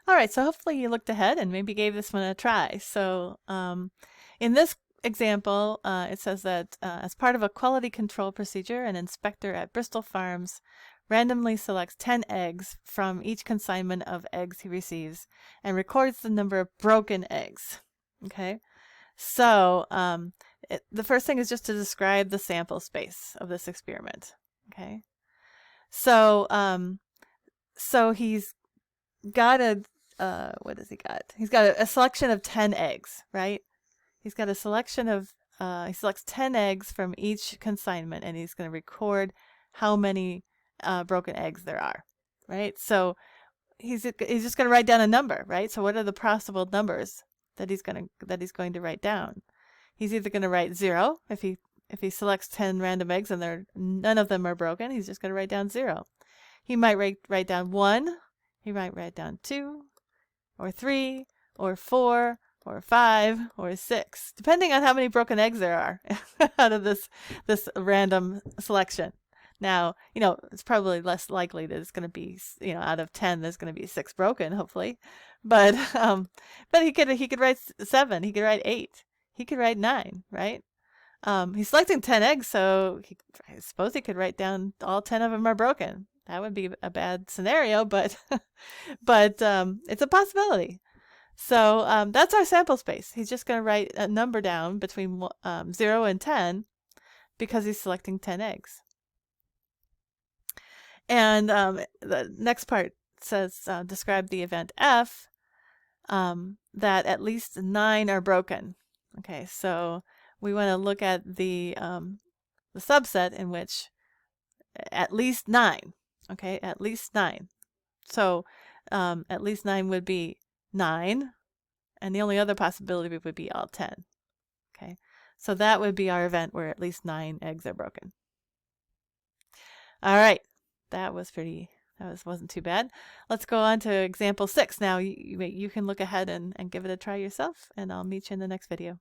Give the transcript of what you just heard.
All right, so hopefully you looked ahead and maybe gave this one a try. So in this example, it says that as part of a quality control procedure, an inspector at Bristol Farms randomly selects 10 eggs from each consignment of eggs he receives and records the number of broken eggs. Okay, so the first thing is just to describe the sample space of this experiment. Okay, so so he's got a what does he got? He's got a selection of 10 eggs, right? He's got a selection of he selects 10 eggs from each consignment, and he's going to record how many broken eggs there are, right? So he's just going to write down a number, right? So what are the possible numbers that he's going to write down? He's either going to write 0 if he selects 10 random eggs and none of them are broken. He's just going to write down 0. He might write down 1. He might write down 2 or 3 or 4 or 5 or 6, depending on how many broken eggs there are out of this random selection. Now, it's probably less likely that it's going to be, out of 10, there's going to be 6 broken, hopefully. But he could write 7. He could write 8. He could write 9, right? He's selecting 10 eggs, so I suppose he could write down all 10 of them are broken. That would be a bad scenario, but but it's a possibility. So that's our sample space. He's just going to write a number down between 0 and 10 because he's selecting 10 eggs. And the next part says describe the event F, that at least 9 are broken. Okay, so we want to look at the subset in which at least 9. Okay, at least 9. So at least 9 would be 9, and the only other possibility would be all 10. Okay, so that would be our event where at least 9 eggs are broken. All right, wasn't too bad. Let's go on to example 6. Now you can look ahead and give it a try yourself, and I'll meet you in the next video.